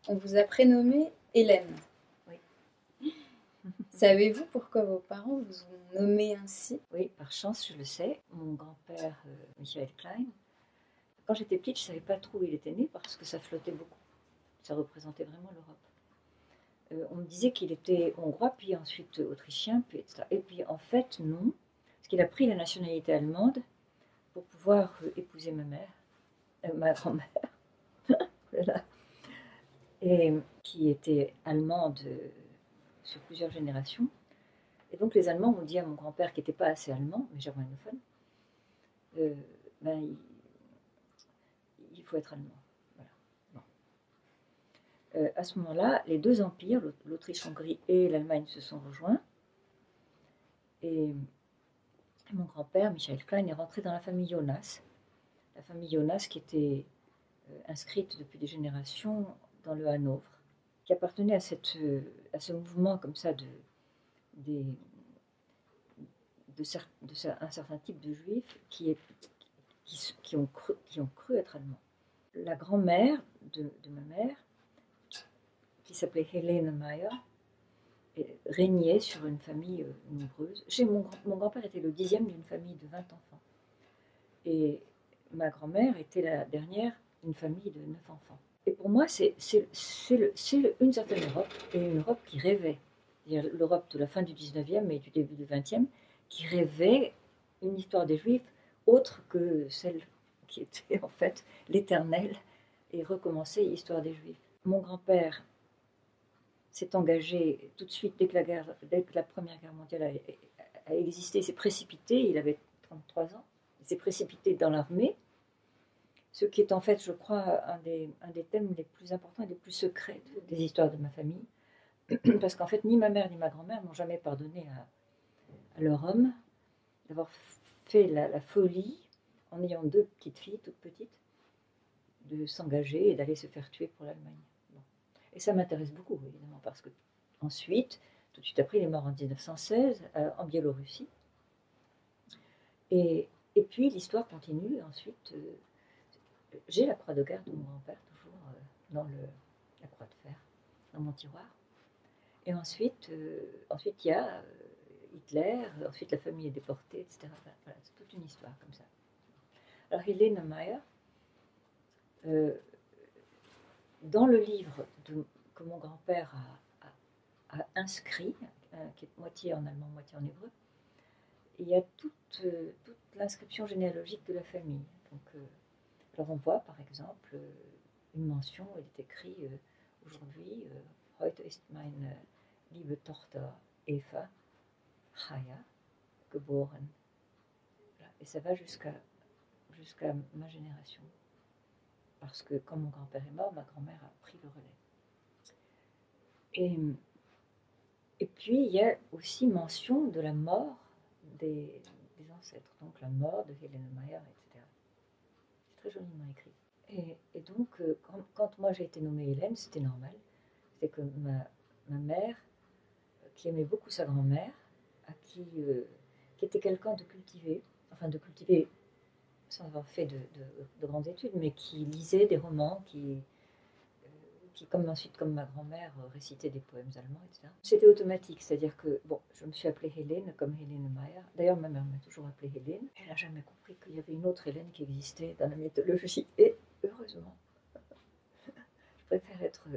On vous a prénommé Hélène. Oui. Savez-vous pourquoi vos parents vous ont nommé ainsi? Oui, par chance, je le sais. Mon grand-père, Michael Klein, quand j'étais petite, je ne savais pas trop où il était né parce que ça flottait beaucoup. Ça représentait vraiment l'Europe. On me disait qu'il était hongrois, puis ensuite autrichien, puis etc. Et puis en fait, non, parce qu'il a pris la nationalité allemande pour pouvoir épouser ma mère, ma grand-mère, voilà, et qui était allemande sur plusieurs générations. Et donc les Allemands ont dit à mon grand-père, qui n'était pas assez allemand, mais germanophone, euh, ben, il faut être allemand. Voilà. Bon. À ce moment-là, les deux empires, l'Autriche-Hongrie et l'Allemagne, se sont rejoints. Et mon grand-père, Michael Klein, est rentré dans la famille Jonas. La famille Jonas qui était inscrite depuis des générations dans le Hanovre, qui appartenait à ce mouvement comme ça des, un certain type de juifs qui ont cru être allemands. La grand-mère de ma mère, qui s'appelait Helene Meyer, régnait sur une famille nombreuse. Mon grand-père était le 10e d'une famille de 20 enfants. Et ma grand-mère était la dernière d'une famille de 9 enfants. Et pour moi, c'est une certaine Europe, et une Europe qui rêvait. C'est-à-dire l'Europe de la fin du 19e et du début du 20e, qui rêvait une histoire des Juifs autre que celle qui était en fait l'éternelle et recommencer l'histoire des Juifs. Mon grand-père s'est engagé tout de suite dès que la Première Guerre mondiale a existé, s'est précipité, il avait 33 ans, il s'est précipité dans l'armée, ce qui est en fait, je crois, un des thèmes les plus importants et les plus secrets des histoires de ma famille, parce qu'en fait, ni ma mère ni ma grand-mère n'ont jamais pardonné à leur homme d'avoir fait la folie, en ayant deux petites filles, toutes petites, de s'engager et d'aller se faire tuer pour l'Allemagne. Bon. Et ça m'intéresse beaucoup, évidemment, parce que ensuite, tout de suite après, il est mort en 1916, en Biélorussie. Et puis, l'histoire continue. Ensuite, j'ai la croix de guerre de mon grand-père, toujours dans la croix de fer, dans mon tiroir. Et ensuite, il y a Hitler, ensuite la famille est déportée, etc. Voilà, c'est toute une histoire comme ça. Alors, Helene Meyer, dans le livre que mon grand-père a inscrit, qui est moitié en allemand, moitié en hébreu, il y a toute l'inscription généalogique de la famille. Donc, alors on voit par exemple une mention, il est écrit aujourd'hui, heute ist meine liebe Tochter Eva Chaya geboren. Voilà. Et ça va jusqu'à ma génération. Parce que quand mon grand-père est mort, ma grand-mère a pris le relais. Et puis, il y a aussi mention de la mort des ancêtres, donc la mort de Helene Meyer, etc. C'est très joliment écrit. Et donc, quand moi j'ai été nommée Hélène, c'était normal. C'est que ma mère, qui aimait beaucoup sa grand-mère, qui était quelqu'un de cultivé, enfin de cultivé sans avoir fait de grandes études, mais qui lisait des romans, qui comme ensuite, comme ma grand-mère, récitait des poèmes allemands, etc. C'était automatique, c'est-à-dire que, bon, je me suis appelée Hélène, comme Helene Meyer. D'ailleurs, ma mère m'a toujours appelée Hélène. Elle n'a jamais compris qu'il y avait une autre Hélène qui existait dans la mythologie, et heureusement. Je préfère être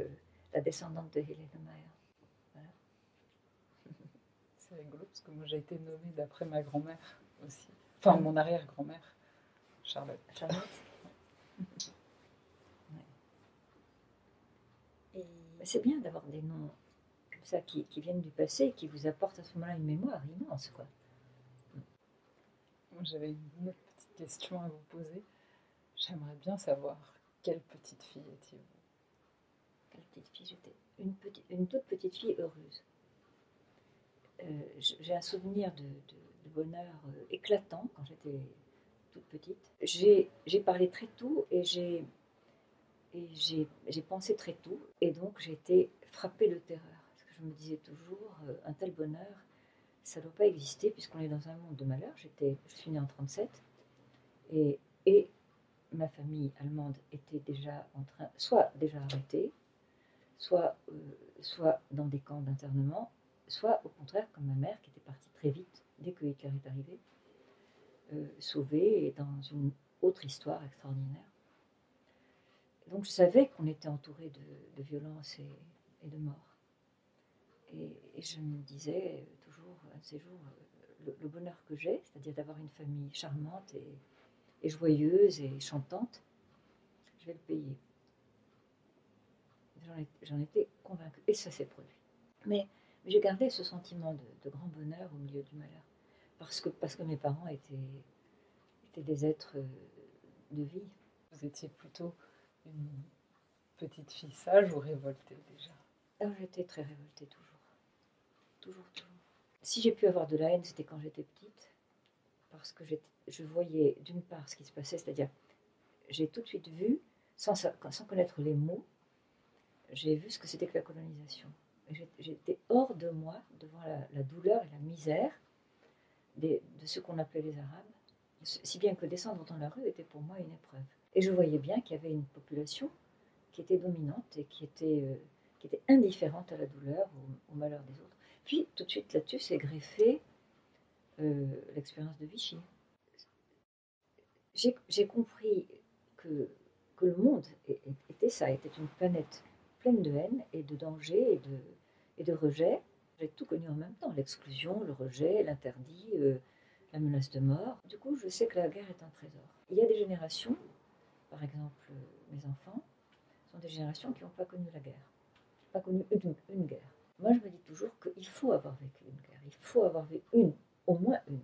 la descendante de Helene Meyer. Voilà. C'est rigolo, parce que moi j'ai été nommée d'après ma grand-mère aussi. Enfin, mon arrière-grand-mère, Charlotte. Charlotte. Ouais. C'est bien d'avoir des noms comme ça qui viennent du passé et qui vous apportent à ce moment-là une mémoire immense, quoi. Moi j'avais une autre petite question à vous poser. J'aimerais bien savoir quelle petite fille étiez-vous? Quelle petite fille j'étais? Une toute petite fille heureuse. J'ai un souvenir de bonheur éclatant quand j'étais toute petite. J'ai parlé très tôt et j'ai pensé très tôt, et donc j'ai été frappée de terreur. Parce que je me disais toujours, un tel bonheur, ça ne doit pas exister puisqu'on est dans un monde de malheur. Je suis née en 1937 et ma famille allemande était déjà soit déjà arrêtée, soit dans des camps d'internement, soit au contraire comme ma mère qui était partie très vite dès que Hitler est arrivé, sauvée et dans une autre histoire extraordinaire. Donc je savais qu'on était entouré de violence et de mort. Et je me disais toujours, un de ces jours, le bonheur que j'ai, c'est-à-dire d'avoir une famille charmante et joyeuse et chantante, je vais le payer. J'en étais convaincue, et ça s'est produit. Mais j'ai gardé ce sentiment de grand bonheur au milieu du malheur, parce que mes parents étaient des êtres de vie. Vous étiez plutôt une petite fille sage ou révoltée déjà? Alors j'étais très révoltée toujours. Toujours. Si j'ai pu avoir de la haine, c'était quand j'étais petite, parce que je voyais d'une part ce qui se passait, c'est-à-dire j'ai tout de suite vu, sans connaître les mots, j'ai vu ce que c'était que la colonisation. J'étais hors de moi devant la douleur et la misère de ce qu'on appelait les Arabes, si bien que descendre dans la rue était pour moi une épreuve. Et je voyais bien qu'il y avait une population qui était dominante et qui était indifférente à la douleur, au malheur des autres. Puis tout de suite là-dessus s'est greffée l'expérience de Vichy. J'ai compris que le monde était ça, était une planète pleine de haine et de danger et de rejet. J'ai tout connu en même temps, l'exclusion, le rejet, l'interdit, la menace de mort. Du coup, je sais que la guerre est un trésor. Il y a des générations, par exemple mes enfants, sont des générations qui n'ont pas connu la guerre, pas connu une guerre. Moi, je me dis toujours qu'il faut avoir vécu une guerre, il faut avoir vécu au moins une,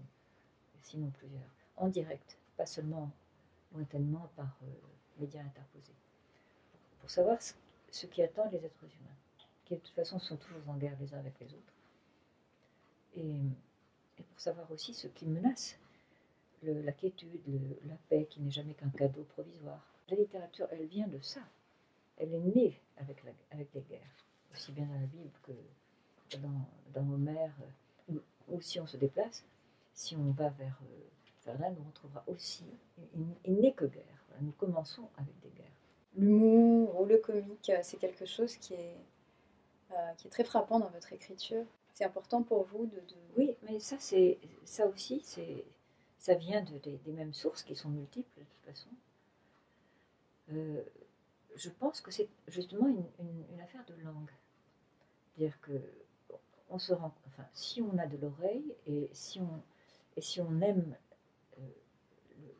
sinon plusieurs, en direct, pas seulement lointainement par médias interposés, pour savoir ce qui attend les êtres humains, qui de toute façon sont toujours en guerre les uns avec les autres, et pour savoir aussi ce qui menace la quiétude, la paix qui n'est jamais qu'un cadeau provisoire. La littérature, elle vient de ça, elle est née avec les guerres, aussi bien dans la Bible que dans Homère, ou si on se déplace, si on va vers l'Inde, on trouvera aussi, il n'est que guerre. Voilà, nous commençons avec des guerres. L'humour ou le comique, c'est quelque chose qui est très frappant dans votre écriture. C'est important pour vous de... Oui, mais ça aussi, ça vient des mêmes sources qui sont multiples de toute façon. Je pense que c'est justement une affaire de langue. C'est-à-dire que on se rend, enfin, si on a de l'oreille et si on aime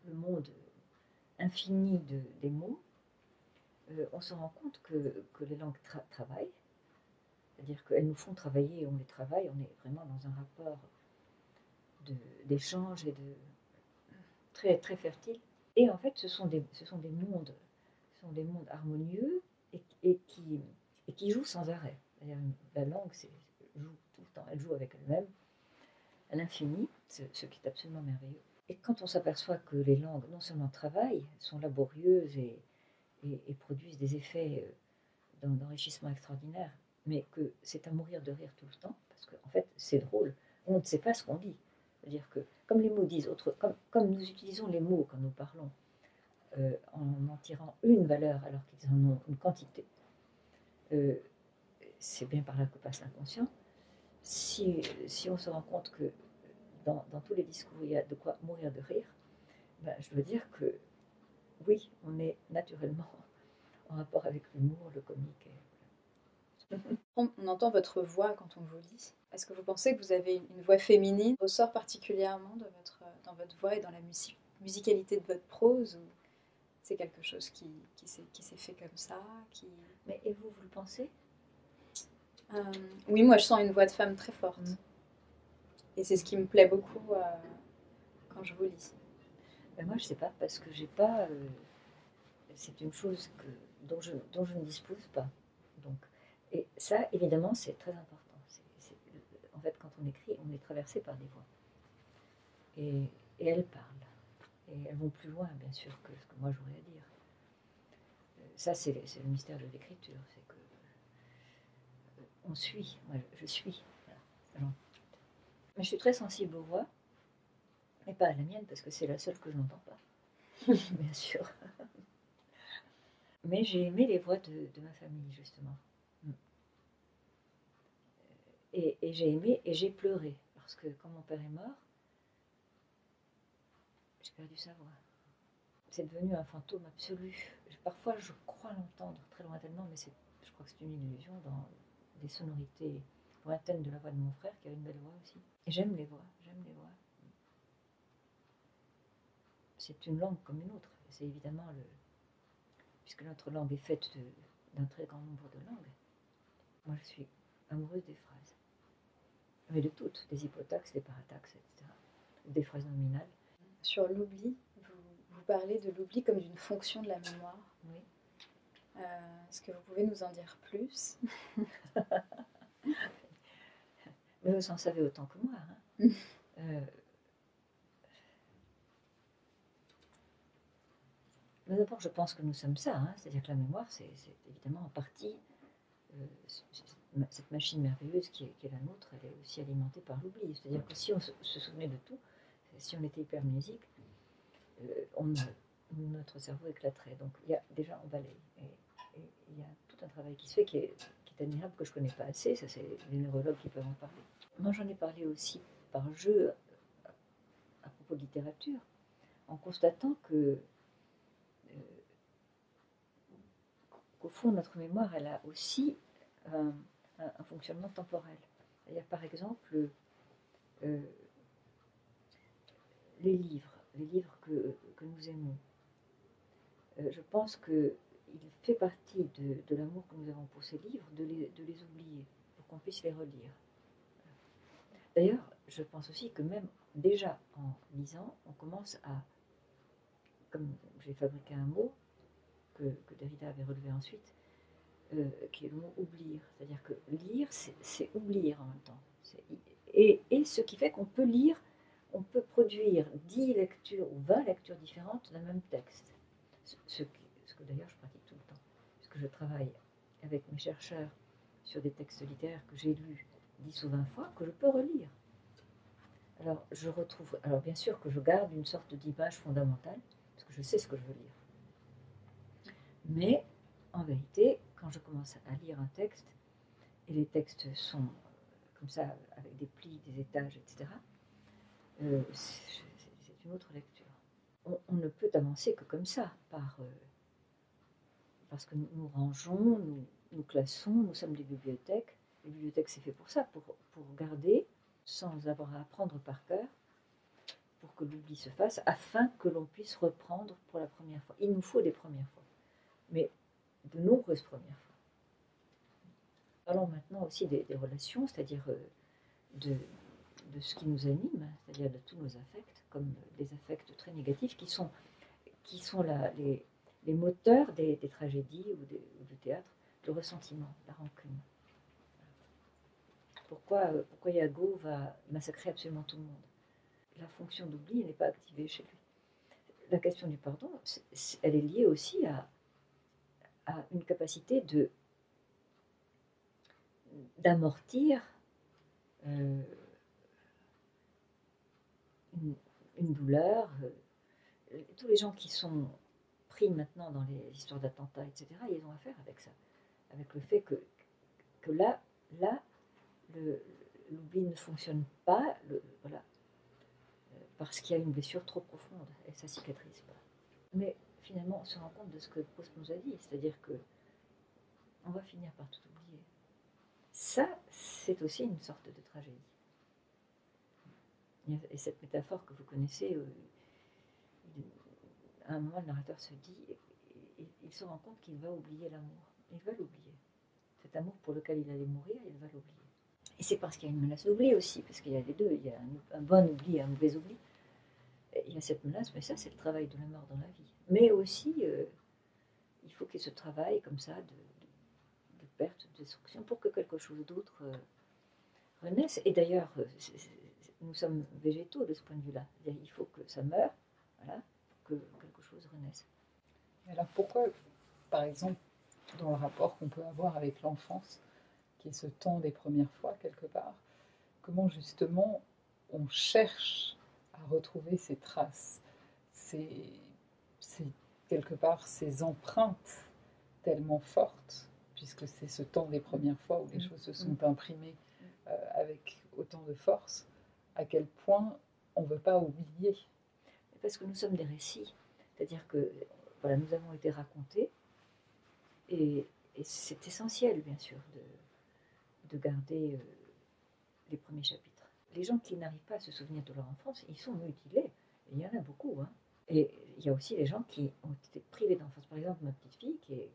le monde infini des mots, on se rend compte que les langues travaillent, c'est-à-dire qu'elles nous font travailler et on les travaille, on est vraiment dans un rapport d'échange et de très, très fertile. Et en fait, ce sont des mondes harmonieux et qui jouent sans arrêt. La langue joue tout le temps, elle joue avec elle-même, à l'infini, ce qui est absolument merveilleux. Et quand on s'aperçoit que les langues non seulement travaillent, sont laborieuses et produisent des effets d'enrichissement extraordinaire, mais que c'est à mourir de rire tout le temps, parce qu'en fait c'est drôle, on ne sait pas ce qu'on dit. C'est-à-dire que comme les mots disent, comme nous utilisons les mots quand nous parlons, en tirant une valeur alors qu'ils en ont une quantité, c'est bien par là que passe l'inconscient. Si on se rend compte que dans tous les discours il y a de quoi mourir de rire, ben, je veux dire que oui, on est naturellement en rapport avec l'humour, le comique. On entend votre voix quand on vous lit. Est-ce que vous pensez que vous avez une voix féminine qui ressort particulièrement dans votre voix et dans la musicalité de votre prose, ou c'est quelque chose qui s'est fait comme ça Mais et vous le pensez? Oui, moi je sens une voix de femme très forte. Et c'est ce qui me plaît beaucoup quand je vous lis. Ben moi je ne sais pas, parce que j'ai pas... c'est une chose dont je ne dispose pas. Donc, et ça, évidemment, c'est très important. En fait, quand on écrit, on est traversé par des voix. Et elles parlent. Et elles vont plus loin, bien sûr, que ce que moi j'aurais à dire. Ça, c'est le mystère de l'écriture. C'est que on suit. Moi, je suis. Voilà. Mais je suis très sensible aux voix. Mais pas à la mienne, parce que c'est la seule que je n'entends pas. Bien sûr. Mais j'ai aimé les voix de ma famille, justement. Et j'ai aimé et j'ai pleuré. Parce que quand mon père est mort, j'ai perdu sa voix. C'est devenu un fantôme absolu. Parfois, je crois l'entendre très lointainement, mais je crois que c'est une illusion dans des sonorités lointaines de la voix de mon frère, qui a une belle voix aussi. Et j'aime les voix, j'aime les voix. C'est une langue comme une autre. C'est évidemment puisque notre langue est faite d'un très grand nombre de langues. Moi, je suis amoureuse des phrases. Mais de toutes, des hypotaxes, des parataxes, etc. Des phrases nominales. Sur l'oubli, vous parlez de l'oubli comme d'une fonction de la mémoire. Oui. Est-ce que vous pouvez nous en dire plus? Mais vous en savez autant que moi. Hein. Mais d'abord, je pense que nous sommes ça. Hein. C'est-à-dire que la mémoire, c'est évidemment en partie cette machine merveilleuse qui est la nôtre, elle est aussi alimentée par l'oubli. C'est-à-dire que si on se souvenait de tout, si on était hypermnésique, notre cerveau éclaterait. Donc déjà on balaye. Et il y a tout un travail qui se fait qui est admirable, que je ne connais pas assez. Ça, c'est les neurologues qui peuvent en parler. Moi, j'en ai parlé aussi par jeu à propos de littérature, en constatant qu'au fond, notre mémoire, elle a aussi un fonctionnement temporel. C'est-à-dire, par exemple, les livres que nous aimons. Je pense qu'il fait partie de l'amour que nous avons pour ces livres, de les oublier, pour qu'on puisse les relire. D'ailleurs, je pense aussi que même déjà en lisant, on commence à, comme j'ai fabriqué un mot que Derrida avait relevé ensuite, qui est le mot oublier. C'est-à-dire que lire, c'est oublier en même temps. Et ce qui fait qu'on peut lire, on peut produire 10 lectures ou 20 lectures différentes d'un même texte. Ce que d'ailleurs je pratique tout le temps. Parce que je travaille avec mes chercheurs sur des textes littéraires que j'ai lus 10 ou 20 fois, que je peux relire. Alors bien sûr que je garde une sorte d'image fondamentale, parce que je sais ce que je veux lire. Mais en vérité, quand je commence à lire un texte, et les textes sont comme ça, avec des plis, des étages, etc., c'est une autre lecture. On ne peut avancer que comme ça, parce que nous rangeons, nous classons, nous sommes des bibliothèques. Les bibliothèques, c'est fait pour ça, pour garder, sans avoir à apprendre par cœur, pour que l'oubli se fasse, afin que l'on puisse reprendre pour la première fois. Il nous faut des premières fois, mais de nombreuses premières fois. Parlons maintenant aussi des relations, c'est-à-dire de ce qui nous anime, c'est-à-dire de tous nos affects, comme des affects très négatifs, qui sont les moteurs des tragédies ou du théâtre, le ressentiment, la rancune. Pourquoi Iago va massacrer absolument tout le monde? La fonction d'oubli n'est pas activée chez lui. La question du pardon, elle est liée aussi à une capacité d'amortir une douleur. Tous les gens qui sont pris maintenant dans les histoires d'attentats, etc., ils ont affaire avec ça, avec le fait que là l'oubli ne fonctionne pas, voilà, parce qu'il y a une blessure trop profonde et ça cicatrise pas. Mais finalement, on se rend compte de ce que Proust nous a dit, c'est-à-dire que on va finir par tout oublier. Ça, c'est aussi une sorte de tragédie. Et cette métaphore que vous connaissez, à un moment, le narrateur se dit, il se rend compte qu'il va oublier l'amour. Il va l'oublier. Cet amour pour lequel il allait mourir, il va l'oublier. Et c'est parce qu'il y a une menace d'oubli aussi, parce qu'il y a les deux, il y a un bon oubli et un mauvais oubli. Et il y a cette menace, mais ça, c'est le travail de la mort dans la vie. Mais aussi, il faut qu'il y ait ce travail comme ça de perte, de destruction, pour que quelque chose d'autre renaisse. Et d'ailleurs, nous sommes végétaux de ce point de vue-là. Il faut que ça meure, voilà, pour que quelque chose renaisse. Alors pourquoi, par exemple, dans le rapport qu'on peut avoir avec l'enfance, qui est ce temps des premières fois quelque part, comment justement on cherche à retrouver ces traces, quelque part ces empreintes tellement fortes, puisque c'est ce temps des premières fois où les choses se sont imprimées avec autant de force, à quel point on ne veut pas oublier. Parce que nous sommes des récits, c'est-à-dire que voilà, nous avons été racontés, et c'est essentiel, bien sûr, de garder les premiers chapitres. Les gens qui n'arrivent pas à se souvenir de leur enfance, ils sont mutilés, et il y en a beaucoup. Hein. Et il y a aussi les gens qui ont été privés d'enfance. Par exemple, ma petite fille qui est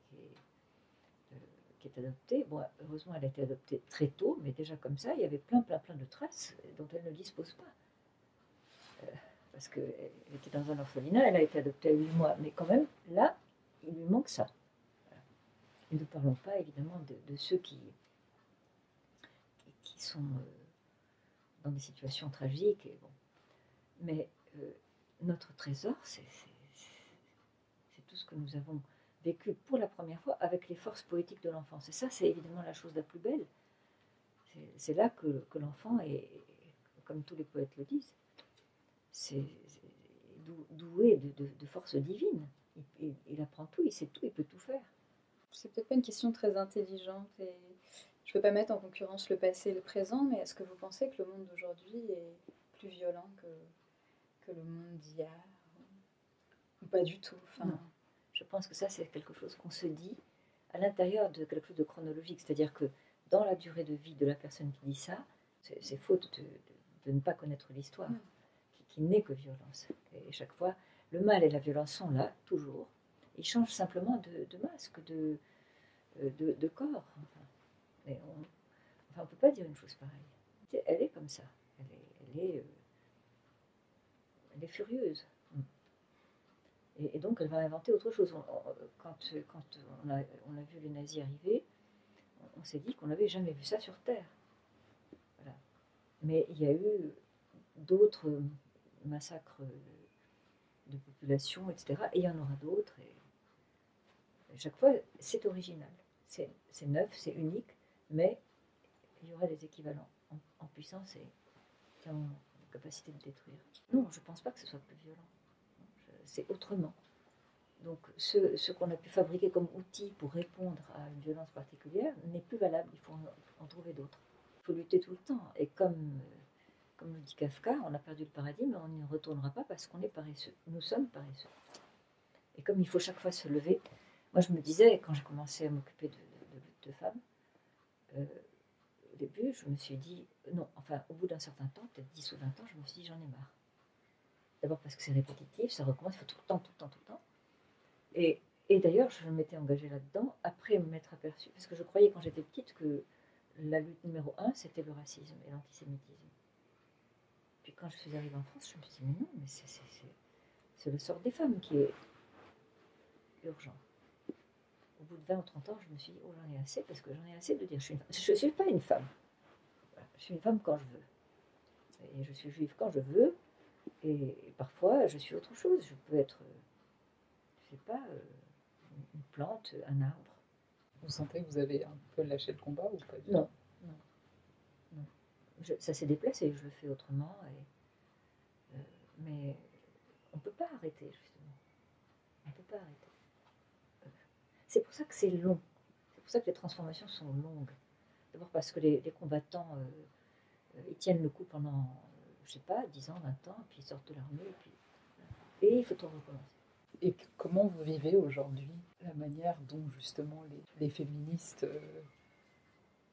adoptée, bon, heureusement elle a été adoptée très tôt, mais déjà comme ça, il y avait plein de traces dont elle ne dispose pas. Parce qu'elle était dans un orphelinat, elle a été adoptée à 8 mois, mais quand même, là, il lui manque ça. Voilà. Et ne parlons pas évidemment de ceux qui sont dans des situations tragiques. Et bon. Mais notre trésor, c'est tout ce que nous avons vécu pour la première fois avec les forces poétiques de l'enfance. Et ça, c'est évidemment la chose la plus belle. C'est là que l'enfant est, comme tous les poètes le disent, c'est doué de force divine. Il apprend tout, il sait tout, il peut tout faire. C'est peut-être pas une question très intelligente et je ne veux pas mettre en concurrence le passé et le présent, mais est-ce que vous pensez que le monde d'aujourd'hui est plus violent que le monde d'hier ou pas du tout? Non. Je pense que ça, c'est quelque chose qu'on se dit à l'intérieur de quelque chose de chronologique. C'est-à-dire que dans la durée de vie de la personne qui dit ça, c'est faute de ne pas connaître l'histoire, qui n'est que violence. Et chaque fois, le mal et la violence sont là, toujours. Ils changent simplement de masque, de corps. Enfin, on ne peut pas dire une chose pareille. Elle est comme ça. Elle est furieuse. Et donc, elle va inventer autre chose. Quand on a vu les nazis arriver, on s'est dit qu'on n'avait jamais vu ça sur Terre. Voilà. Mais il y a eu d'autres massacres de population, etc. Et il y en aura d'autres. Et chaque fois, c'est original. C'est neuf, c'est unique, mais il y aura des équivalents en puissance et qui ont la capacité de détruire. Non, je ne pense pas que ce soit plus violent. C'est autrement. Donc ce qu'on a pu fabriquer comme outil pour répondre à une violence particulière n'est plus valable, il faut en trouver d'autres. Il faut lutter tout le temps. Et comme le dit Kafka, on a perdu le paradis, mais on n'y retournera pas parce qu'on est paresseux. Nous sommes paresseux. Et comme il faut chaque fois se lever, moi je me disais, quand j'ai commencé à m'occuper de femmes, au début je me suis dit, non, enfin au bout d'un certain temps, peut-être 10 ou 20 ans, je me suis dit j'en ai marre. D'abord parce que c'est répétitif, ça recommence, il faut tout le temps. Et d'ailleurs, je m'étais engagée là-dedans après m'être aperçue, parce que je croyais quand j'étais petite que la lutte numéro 1, c'était le racisme et l'antisémitisme. Puis quand je suis arrivée en France, je me suis dit, mais non, mais c'est le sort des femmes qui est urgent. Au bout de 20 ou 30 ans, je me suis dit, oh, j'en ai assez, parce que j'en ai assez de dire, je ne suis pas une femme. Voilà, je suis une femme quand je veux. Et je suis juive quand je veux, et parfois, je suis autre chose. Je peux être, je ne sais pas, une plante, un arbre. Vous sentez que vous avez un peu lâché le combat ou pas du tout? Non. Ça s'est déplacé, je le fais autrement. Mais on ne peut pas arrêter, justement. On ne peut pas arrêter. C'est pour ça que c'est long. C'est pour ça que les transformations sont longues. D'abord parce que les combattants, ils tiennent le coup pendant, je ne sais pas, 10 ans, 20 ans, puis ils sortent de l'armée, et il faut tout recommencer. Et comment vous vivez aujourd'hui la manière dont justement les féministes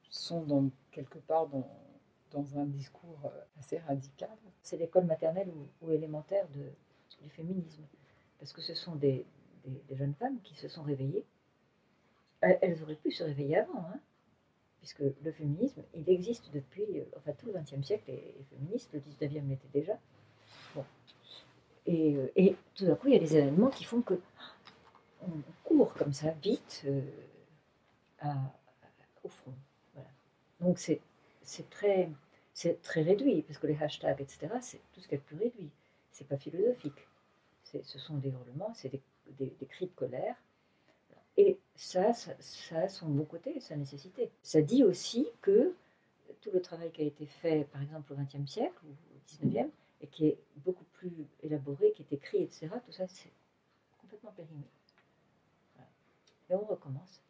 sont quelque part dans un discours assez radical? C'est l'école maternelle ou élémentaire du féminisme. Parce que ce sont des jeunes femmes qui se sont réveillées. Elles auraient pu se réveiller avant, hein, puisque le féminisme, il existe depuis tout le XXe siècle, les féministes, le XIXe l'était déjà. Bon. Et tout d'un coup, il y a des événements qui font que on court comme ça, vite, au front. Voilà. Donc c'est très réduit, parce que les hashtags, etc., c'est tout ce qu'il y a de plus réduit. C'est pas philosophique. Ce sont des hurlements, c'est des cris de colère. Et ça a son bon côté, sa nécessité. Ça dit aussi que tout le travail qui a été fait, par exemple, au XXe siècle ou au XIXe, et qui est beaucoup plus élaboré, qui est écrit, etc., tout ça, c'est complètement périmé. Voilà. Et on recommence.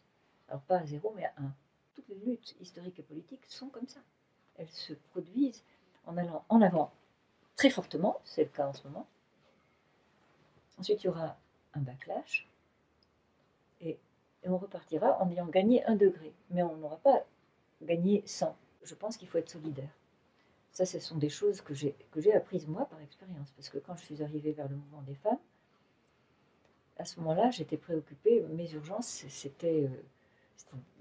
Alors pas à 0, mais à 1. Toutes les luttes historiques et politiques sont comme ça. elles se produisent en allant en avant très fortement, c'est le cas en ce moment. Ensuite, il y aura un backlash, et on repartira en ayant gagné 1 degré. Mais on n'aura pas gagné 100. Je pense qu'il faut être solidaire. Ça, ce sont des choses que j'ai apprises moi par expérience. Parce que quand je suis arrivée vers le mouvement des femmes, à ce moment-là, j'étais préoccupée. Mes urgences, c'était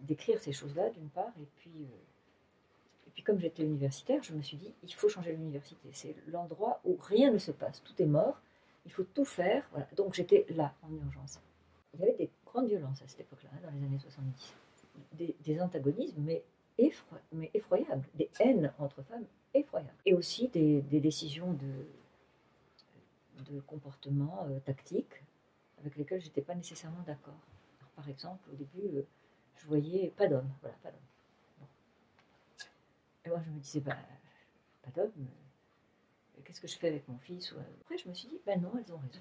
d'écrire ces choses-là, d'une part. Et puis, comme j'étais universitaire, je me suis dit, il faut changer l'université. C'est l'endroit où rien ne se passe. Tout est mort. Il faut tout faire. Voilà. Donc, j'étais là, en urgence. Il y avait des grandes violences à cette époque-là, dans les années 70. Des antagonismes, mais effroyables. Des haines entre femmes effroyables. Et aussi des décisions de comportement tactique avec lesquelles je n'étais pas nécessairement d'accord. Par exemple, au début, je voyais pas d'hommes. Voilà, pas d'hommes. Bon. Et moi, je me disais, pas d'hommes, qu'est-ce que je fais avec mon fils? Après, je me suis dit, non, elles ont raison.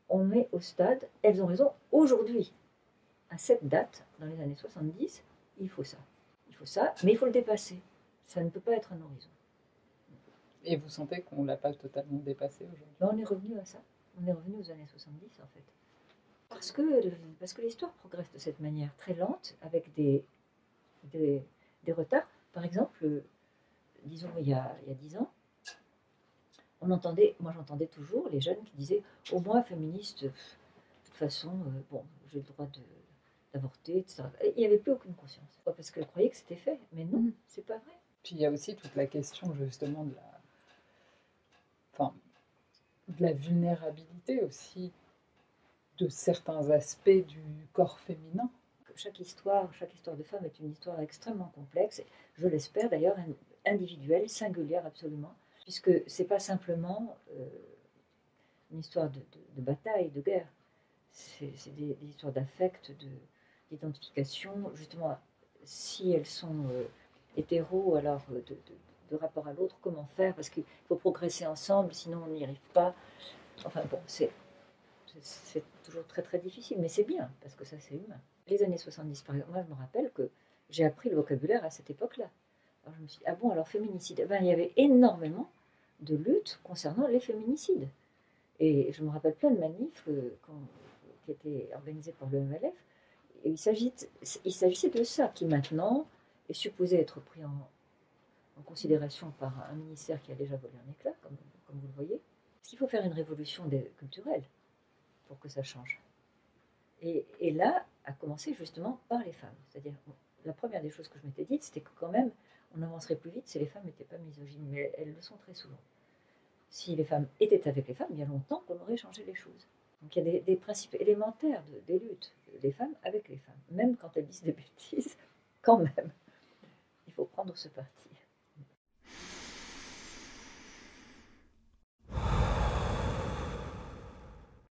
On est au stade, elles ont raison aujourd'hui. À cette date, dans les années 70, il faut ça. Il faut ça, mais il faut le dépasser. Ça ne peut pas être un horizon. Et vous sentez qu'on ne l'a pas totalement dépassé aujourd'hui? On est revenu à ça. On est revenu aux années 70, en fait. Parce que l'histoire progresse de cette manière très lente, avec des retards. Par exemple, disons, il y a 10 ans, moi j'entendais toujours les jeunes qui disaient « Au moins, féministe, de toute façon, j'ai le droit d'avorter, etc. » Il n'y avait plus aucune conscience. Parce qu'elles croyaient que c'était fait. Mais non, c'est pas vrai. Puis il y a aussi toute la question justement de la vulnérabilité aussi de certains aspects du corps féminin. Chaque histoire de femme est une histoire extrêmement complexe, je l'espère d'ailleurs individuelle, singulière absolument, puisque c'est pas simplement une histoire de bataille, de guerre, c'est des histoires d'affect, d'identification, justement, si elles sont hétéros, alors de rapport à l'autre, comment faire, parce qu'il faut progresser ensemble, sinon on n'y arrive pas. Enfin bon, c'est toujours très très difficile, mais c'est bien, parce que ça c'est humain. Les années 70, par exemple, moi je me rappelle que j'ai appris le vocabulaire à cette époque-là. Alors je me suis dit, ah bon, alors féminicide, il y avait énormément de luttes concernant les féminicides. Et je me rappelle plein de manifs qui étaient organisés par le MLF, et il s'agissait de ça, qui maintenant est supposé être pris en considération par un ministère qui a déjà volé un éclat, comme vous le voyez. Parce qu'il faut faire une révolution culturelle pour que ça change. Et là, a commencé justement par les femmes. C'est-à-dire, la première des choses que je m'étais dite, c'était que quand même, on avancerait plus vite si les femmes n'étaient pas misogynes, mais elles le sont très souvent. Si les femmes étaient avec les femmes, il y a longtemps qu'on aurait changé les choses. Donc il y a des principes élémentaires des luttes, les femmes avec les femmes. Même quand elles disent des bêtises, quand même, il faut prendre ce parti.